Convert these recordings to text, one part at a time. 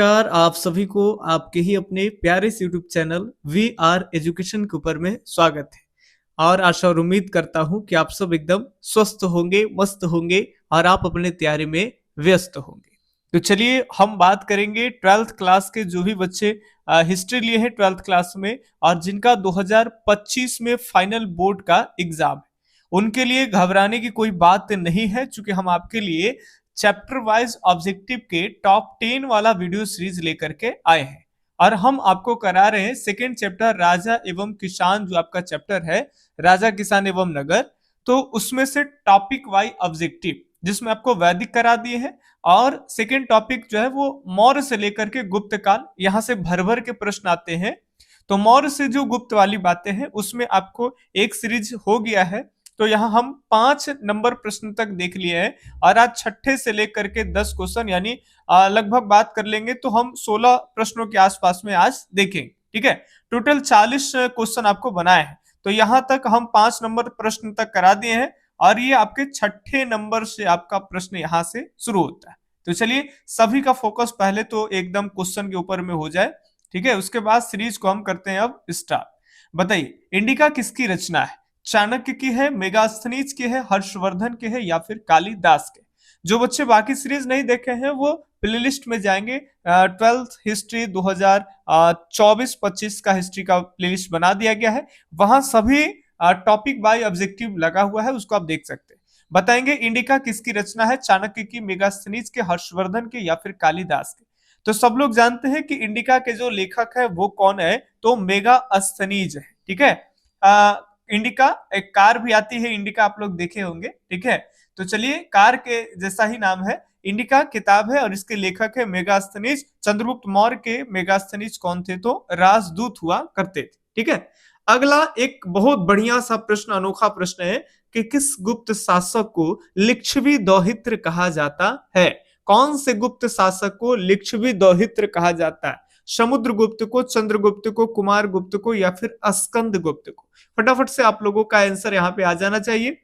नमस्कार आप सभी को आपके ही अपने प्यारे से YouTube channel We Are Education के ऊपर में स्वागत है। और आशा और उम्मीद करता हूं कि आप सब एकदम स्वस्थ होंगे, मस्त होंगे और आप अपने तैयारी में व्यस्त होंगे। तो चलिए हम बात करेंगे 12th क्लास के जो भी बच्चे हिस्ट्री लिए हैं 12th क्लास में और जिनका 2025 में फाइनल बोर्ड का एग्जाम है, उनके लिए घबराने की कोई बात नहीं है, क्योंकि हम आपके लिए चैप्टर वाइज ऑब्जेक्टिव के टॉप 10 वाला वीडियो सीरीज लेकर के आए हैं। और हम आपको करा रहे हैं सेकेंड चैप्टर राजा एवं किसान, जो आपका चैप्टर है राजा किसान एवं नगर, तो उसमें से टॉपिक वाइज ऑब्जेक्टिव जिसमें आपको वैदिक करा दिए हैं और सेकेंड टॉपिक जो है वो मौर्य से लेकर के गुप्त काल, यहां से भर भर के प्रश्न आते हैं। तो मौर्य से जो गुप्त वाली बातें हैं उसमें आपको एक सीरीज हो गया है। तो यहाँ हम 5 नंबर प्रश्न तक देख लिए हैं और आज छठे से लेकर के 10 क्वेश्चन यानी लगभग बात कर लेंगे तो हम 16 प्रश्नों के आसपास में आज देखेंगे। ठीक है, टोटल 40 क्वेश्चन आपको बनाए हैं। तो यहाँ तक हम 5 नंबर प्रश्न तक करा दिए हैं और ये आपके छठे नंबर से आपका प्रश्न यहाँ से शुरू होता है। तो चलिए सभी का फोकस पहले तो एकदम क्वेश्चन के ऊपर में हो जाए। ठीक है, उसके बाद सीरीज को हम करते हैं अब स्टार्ट। बताइए इंडिका किसकी रचना है? चाणक्य की है, मेगास्थनीज की है, हर्षवर्धन के है या फिर कालिदास के? जो बच्चे बाकी सीरीज नहीं देखे हैं वो प्लेलिस्ट में जाएंगे। 12th हिस्ट्री 2024-25 का हिस्ट्री का प्लेलिस्ट बना दिया गया है, वहां सभी टॉपिक बाय ऑब्जेक्टिव लगा हुआ है, उसको आप देख सकते हैं। बताएंगे इंडिका किसकी रचना है? चाणक्य की, मेगास्थनीज के, हर्षवर्धन के या फिर कालिदास के? तो सब लोग जानते हैं कि इंडिका के जो लेखक है वो कौन है, तो मेगास्थनीज है। ठीक है, इंडिका एक कार भी आती है, इंडिका आप लोग देखे होंगे। ठीक है, तो चलिए कार के जैसा ही नाम है, इंडिका किताब है और इसके लेखक है मेगास्थनीज। चंद्रगुप्त मौर्य के मेगास्थनीज कौन थे? तो राजदूत हुआ करते थे। ठीक है, अगला एक बहुत बढ़िया सा प्रश्न, अनोखा प्रश्न है कि किस गुप्त शासक को लिच्छवी दौहित्र कहा जाता है? कौन से गुप्त शासक को लिच्छवी दौहित्र कहा जाता है? समुद्रगुप्त को, चंद्रगुप्त को, कुमार गुप्त को या फिर स्कंद गुप्त को? फटाफट से आप लोगों का आंसर यहाँ पे आ जाना चाहिए।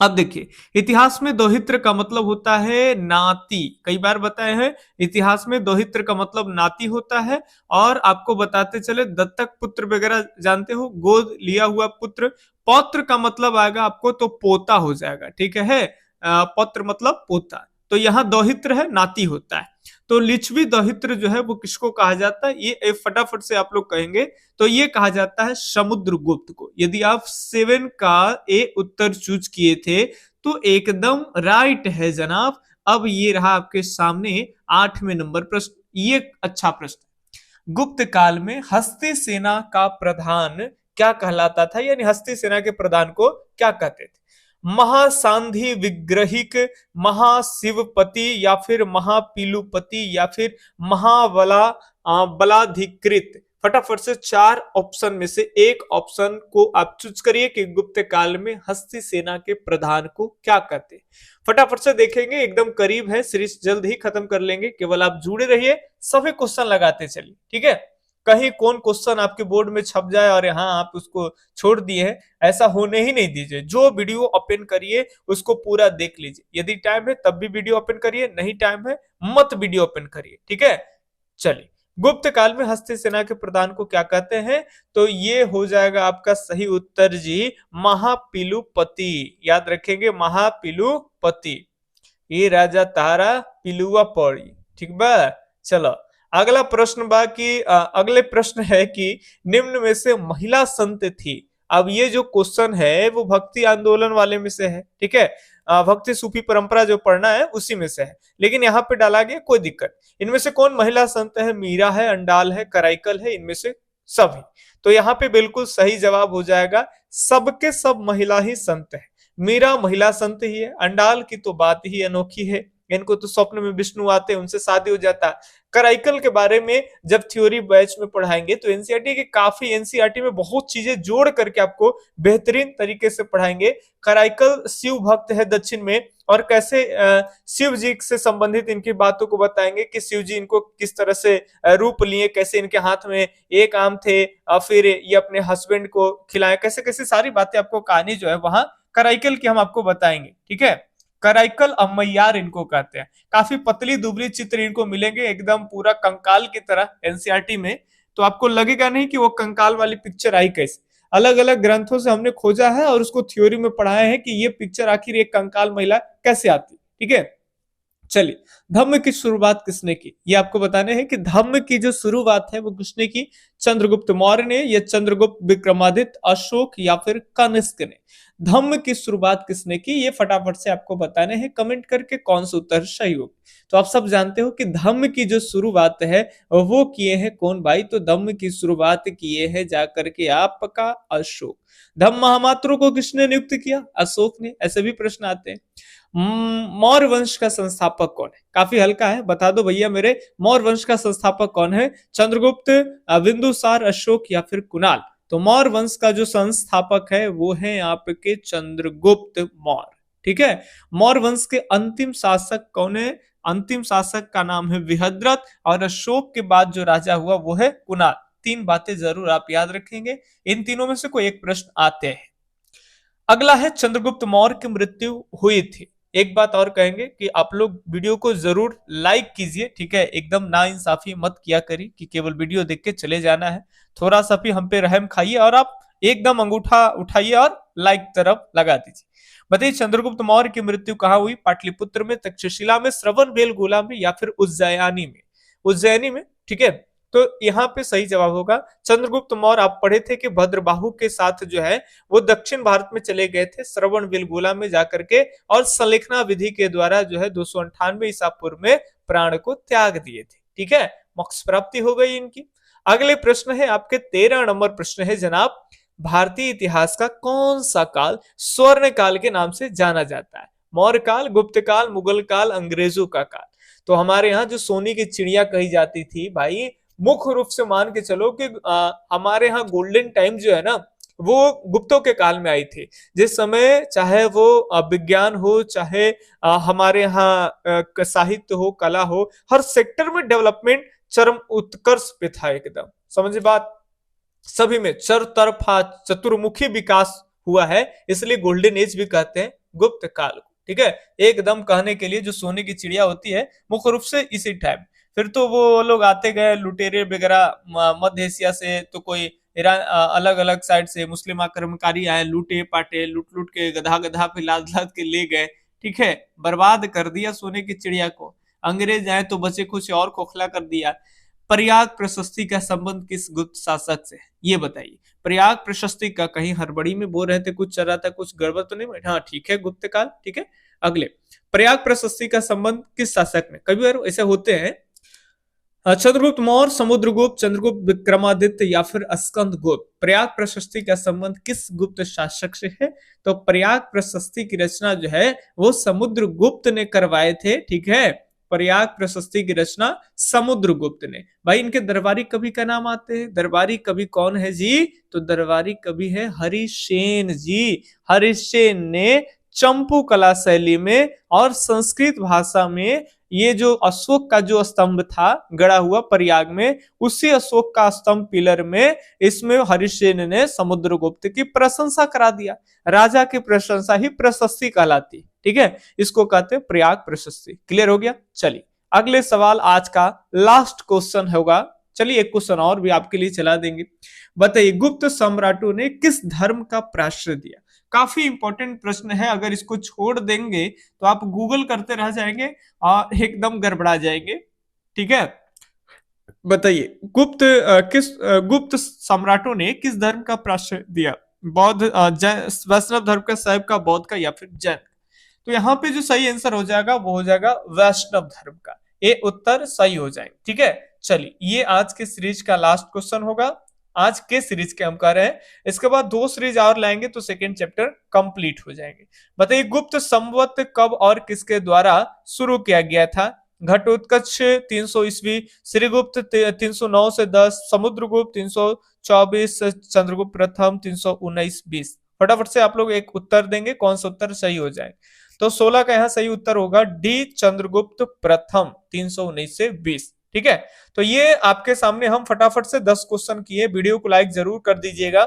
अब देखिए इतिहास में दौहित्र का मतलब होता है नाती, कई बार बताए हैं इतिहास में दौहित्र का मतलब नाती होता है। और आपको बताते चले दत्तक पुत्र वगैरह जानते हो, गोद लिया हुआ पुत्र। पौत्र का मतलब आएगा आपको तो पोता हो जाएगा। ठीक है, पौत्र मतलब पोता, तो यहाँ दौहित्र है, नाती होता है। तो लिच्छवी दौहित्र जो है वो किसको कहा जाता है? ये फटाफट से आप लोग कहेंगे तो ये कहा जाता है समुद्रगुप्त को। यदि आप 7 का ए उत्तर चूज किए थे तो एकदम राइट है जनाब। अब ये रहा आपके सामने 8वें नंबर प्रश्न, ये अच्छा प्रश्न। गुप्त काल में हस्ती सेना का प्रधान क्या कहलाता था, यानी हस्ती सेना के प्रधान को क्या कहते थे? महासांधि विग्रहिक, महाशिवपति या फिर महापीलुपति या फिर महाबला बलाधिकृत? फटाफट से 4 ऑप्शन में से एक ऑप्शन को आप चूज करिए कि गुप्त काल में हस्ती सेना के प्रधान को क्या कहते हैं। फटाफट से देखेंगे, एकदम करीब है, सीरीज जल्द ही खत्म कर लेंगे, केवल आप जुड़े रहिए, सभी क्वेश्चन लगाते चलिए। ठीक है, कहीं कौन क्वेश्चन आपके बोर्ड में छप जाए और यहाँ आप उसको छोड़ दिए हैं, ऐसा होने ही नहीं दीजिए। जो वीडियो ओपन करिए उसको पूरा देख लीजिए, यदि टाइम है तब भी वीडियो ओपन करिए, नहीं टाइम है मत वीडियो ओपन करिए। ठीक है, चलिए गुप्त काल में हस्ती सेना के प्रधान को क्या कहते हैं? तो ये हो जाएगा आपका सही उत्तर जी, महापीलुपति। याद रखेंगे महापीलुपति, ये राजा तारा पिलुआ पड़ी। ठीक बा, चलो अगला प्रश्न बाकी अगले प्रश्न है कि निम्न में से महिला संत थी। अब ये जो क्वेश्चन है वो भक्ति आंदोलन वाले में से है। ठीक है, भक्ति सूफी परंपरा जो पढ़ना है उसी में से है, लेकिन यहाँ पे डाला गया, कोई दिक्कत। इनमें से कौन महिला संत है? मीरा है, अंडाल है, कराइकल है, इनमें से सभी। तो यहाँ पे बिल्कुल सही जवाब हो जाएगा, सबके सब महिला ही संत है। मीरा महिला संत ही है, अंडाल की तो बात ही अनोखी है, इनको तो स्वप्न में विष्णु आते, उनसे शादी हो जाता। कराइकल के बारे में जब थ्योरी बैच में पढ़ाएंगे तो एनसीईआरटी के काफी एनसीईआरटी में बहुत चीजें जोड़ करके आपको बेहतरीन तरीके से पढ़ाएंगे। कराइकल शिव भक्त है दक्षिण में, और कैसे शिव जी से संबंधित इनकी बातों को बताएंगे कि शिव जी इनको किस तरह से रूप लिए, कैसे इनके हाथ में एक आम थे, फिर ये अपने हस्बैंड को खिलाए, कैसे कैसे सारी बातें आपको कहानी जो है वहां कराइकल की हम आपको बताएंगे। ठीक है, कराइकल अम्मैयार इनको कहते हैं। काफी पतली दुबली चित्र इनको मिलेंगे, एकदम पूरा कंकाल की तरह एनसीईआरटी में। तो आपको लगेगा नहीं कि वो कंकाल वाली पिक्चर आई कैसे। अलग अलग ग्रंथों से हमने खोजा है और उसको थ्योरी में पढ़ाया है कि ये पिक्चर आखिर एक कंकाल महिला कैसे आती। ठीक है, चलिए, धम्म की शुरुआत किसने की, ये आपको बताने हैं कि धम्म की जो शुरुआत है वो किसने की। चंद्रगुप्त मौर्य ने, या चंद्रगुप्त विक्रमादित्य, अशोक, या फिर कनिष्क ने। धम्म की शुरुआत किसने की, ये फटाफट से आपको बताने हैं कमेंट करके कौन सा उत्तर सही होगा। तो आप सब जानते हो कि धम्म की जो शुरुआत है वो किए हैं कौन भाई, तो धम्म की शुरुआत किए हैं जाकर के आपका अशोक। धम्म महामात्रों को किसने नियुक्त किया, अशोक ने। ऐसे भी प्रश्न आते हैं। मौर्य वंश का संस्थापक कौन है, काफी हल्का है, बता दो भैया मेरे, मौर्य वंश का संस्थापक कौन है। चंद्रगुप्त, बिंदुसार, अशोक, या फिर कुणाल। तो मौर्य वंश का जो संस्थापक है वो है आपके चंद्रगुप्त मौर्य। ठीक है, मौर्य वंश के अंतिम शासक कौन है, अंतिम शासक का नाम है विहद्रथ, और अशोक के बाद जो राजा हुआ वो है कुणाल। तीन बातें जरूर आप याद रखेंगे, इन तीनों में से कोई एक प्रश्न आते हैं। अगला है चंद्रगुप्त मौर्य की मृत्यु हुई थी। एक बात और कहेंगे कि आप लोग वीडियो को जरूर लाइक कीजिए, ठीक है, एकदम नाइंसाफी मत किया करिए कि केवल वीडियो देख के चले जाना है। थोड़ा सा भी हम पे रहम खाइए और आप एकदम अंगूठा उठाइए और लाइक तरफ लगा दीजिए। बताइए, चंद्रगुप्त मौर्य की मृत्यु कहाँ हुई, पाटलिपुत्र में, तक्षशिला में, श्रवणबेलगोला में, या फिर उज्जैयानी में। उज्जैयानी में, ठीक है। तो यहाँ पे सही जवाब होगा चंद्रगुप्त मौर्य। आप पढ़े थे कि भद्रबाहु के साथ जो है वो दक्षिण भारत में चले गए थे, श्रवणबेलगोला में जाकर के, और संलेखना विधि के द्वारा जो है 298 ईसा पूर्व में प्राण को त्याग दिए थे। ठीक है, मोक्ष प्राप्ति हो गई इनकी। अगले प्रश्न है आपके 13 नंबर प्रश्न है जनाब, भारतीय इतिहास का कौन सा काल स्वर्ण काल के नाम से जाना जाता है। मौर्य काल, गुप्त काल, मुगल काल, अंग्रेजों का काल। तो हमारे यहाँ जो सोने की चिड़िया कही जाती थी भाई, मुख्य रूप से मान के चलो कि हमारे यहाँ गोल्डन टाइम जो है ना वो गुप्तों के काल में आई थी। जिस समय चाहे वो विज्ञान हो, चाहे हमारे यहाँ साहित्य हो, कला हो, हर सेक्टर में डेवलपमेंट चरम उत्कर्ष पे था एकदम। समझे बात, सभी में चरतरफा चतुर्मुखी विकास हुआ है, इसलिए गोल्डन एज भी कहते हैं गुप्त काल को। ठीक है, एकदम कहने के लिए जो सोने की चिड़िया होती है मुख्य रूप से इसी टाइम। फिर तो वो लोग आते गए लुटेरे वगैरह मध्य एशिया से, तो कोई ईरान अलग अलग साइड से मुस्लिम आक्रमणकारी आए, लूटे पाटे, लूट लूट के गधा गधा पे लाद लाद के ले गए। ठीक है, बर्बाद कर दिया सोने की चिड़िया को। अंग्रेज आए तो बचे कुछ और खोखला कर दिया। प्रयाग प्रशस्ति का संबंध किस गुप्त शासक से है, ये बताइए। प्रयाग प्रशस्ति का, कहीं हड़बड़ी में बोल रहे थे, कुछ चल रहा था, कुछ गड़बड़ तो नहीं। हाँ ठीक है, गुप्त काल। ठीक है, अगले, प्रयाग प्रशस्ति का संबंध किस शासक में, कभी बार ऐसे होते हैं, चंद्रगुप्त मौर्य, समुद्रगुप्त, चंद्रगुप्त विक्रमादित्य, या फिर स्कंदगुप्त। प्रयाग प्रशस्ति का संबंध किस गुप्त शासक से है, तो प्रयाग प्रशस्ति की रचना जो है वो समुद्रगुप्त ने करवाए थे। ठीक है, प्रयाग प्रशस्ति की रचना समुद्रगुप्त ने। भाई इनके दरबारी कवि का नाम आते हैं, दरबारी कवि कौन है जी, तो दरबारी कवि है हरिसेन जी। हरिसेन ने चंपू कला शैली में और संस्कृत भाषा में ये जो अशोक का जो स्तंभ था गड़ा हुआ प्रयाग में, उसी अशोक का स्तंभ पिलर में, इसमें हरिसेन ने समुद्रगुप्त की प्रशंसा करा दिया। राजा की प्रशंसा ही प्रशस्ति कहलाती। ठीक है, इसको कहते हैं प्रयाग प्रशस्ति। क्लियर हो गया। चलिए, अगले सवाल आज का लास्ट क्वेश्चन होगा। चलिए, एक क्वेश्चन और भी आपके लिए चला देंगे। बताइए, गुप्त सम्राटों ने किस धर्म का प्रश्रय दिया। काफी इंपॉर्टेंट प्रश्न है, अगर इसको छोड़ देंगे तो आप गूगल करते रह जाएंगे और एकदम गड़बड़ा जाएंगे। ठीक है, बताइए, गुप्त सम्राटों ने किस धर्म का प्रश्रय दिया। बौद्ध, वैष्णव धर्म का, शैव का, बौद्ध का, या फिर जैन। तो यहाँ पे जो सही आंसर हो जाएगा वो हो जाएगा वैष्णव धर्म का। ये उत्तर सही हो जाएगा। ठीक है, चलिए, ये आज के सीरीज का लास्ट क्वेश्चन होगा। आज के सीरीज के हम कर रहे हैं, इसके बाद 2 सीरीज और लाएंगे तो सेकेंड चैप्टर कंप्लीट हो जाएंगे। बताइए, गुप्त संवत कब और किसके द्वारा शुरू किया गया था। घटोत्कच 300 ईस्वी, श्रीगुप्त 309 से 10, समुद्रगुप्त 324, चंद्रगुप्त प्रथम 319-20। फटाफट से आप लोग एक उत्तर देंगे, कौन सा उत्तर सही हो जाए। तो 16 का यहाँ सही उत्तर होगा डी, चंद्रगुप्त प्रथम 319 से 20। ठीक है, तो ये आपके सामने हम फटाफट से 10 क्वेश्चन किए। वीडियो को लाइक जरूर कर दीजिएगा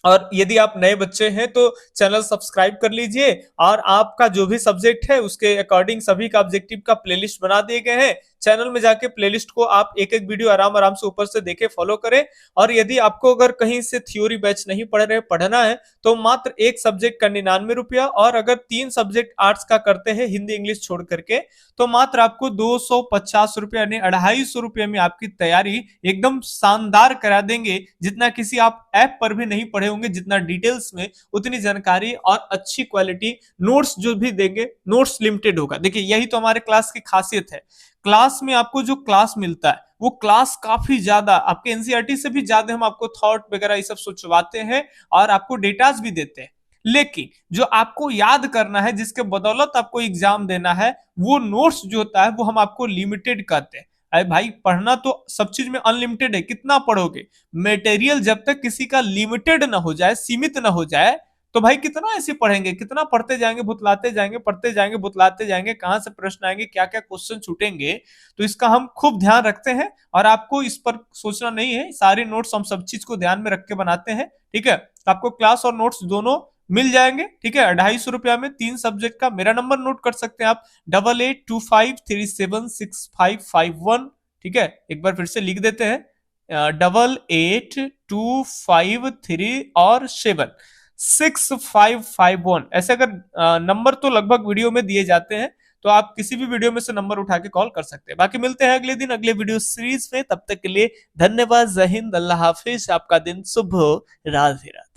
और यदि आप नए बच्चे हैं तो चैनल सब्सक्राइब कर लीजिए, और आपका जो भी सब्जेक्ट है उसके अकॉर्डिंग सभी का ऑब्जेक्टिव का प्लेलिस्ट बना दिए गए हैं। चैनल में जाके प्लेलिस्ट को आप एक एक वीडियो आराम आराम से ऊपर से देखे फॉलो करें। और यदि आपको अगर कहीं से थ्योरी बैच नहीं पढ़ना है तो मात्र एक सब्जेक्ट का 99 रुपया, और अगर 3 सब्जेक्ट आर्ट्स का करते हैं हिंदी इंग्लिश छोड़ करके तो मात्र आपको 250 रुपया यानी 250 रुपये में आपकी तैयारी एकदम शानदार करा देंगे। जितना किसी आप ऐप पर भी नहीं पढ़े होंगे, जितना डिटेल्स में उतनी जानकारी और अच्छी क्वालिटी नोट्स जो भी देंगे, नोट्स लिमिटेड होगा। देखिए यही तो हमारे क्लास की खासियत है। क्लास में आपको जो क्लास मिलता है वो क्लास काफी ज्यादा, आपके एनसीईआरटी से भी ज्यादा हम आपको थॉट वगैरह ये सब सोचवाते हैं और आपको डेटास भी देते हैं। लेकिन जो आपको याद करना है, जिसके बदौलत आपको एग्जाम देना है, वो नोट्स जो होता है वो हम आपको लिमिटेड कहते हैं। अरे भाई पढ़ना तो सब चीज में अनलिमिटेड है, कितना पढ़ोगे? मटेरियल जब तक किसी का लिमिटेड ना हो जाए, सीमित ना हो जाए, तो भाई कितना ऐसे पढ़ेंगे, कितना पढ़ते जाएंगे, भुतलाते जाएंगे, पढ़ते जाएंगे, भुतलाते जाएंगे, कहां से प्रश्न आएंगे, क्या क्या क्वेश्चन छूटेंगे। तो इसका हम खूब ध्यान रखते हैं और आपको इस पर सोचना नहीं है। सारे नोट्स हम सब चीज को ध्यान में रख के बनाते हैं, ठीक है। तो आपको क्लास और नोट्स दोनों मिल जाएंगे, ठीक है। 250 रुपया में 3 सब्जेक्ट का। मेरा नंबर नोट कर सकते हैं आप, 8825376551, ठीक है। एक बार फिर से लिख देते हैं, 8825376551। ऐसे अगर नंबर तो लगभग वीडियो में दिए जाते हैं, तो आप किसी भी वीडियो में से नंबर उठा के कॉल कर सकते हैं। बाकी मिलते हैं अगले दिन अगले वीडियो सीरीज में, तब तक के लिए धन्यवाद। जय हिंद, अल्लाह हाफिज, आपका दिन शुभ हो, राधे राधे।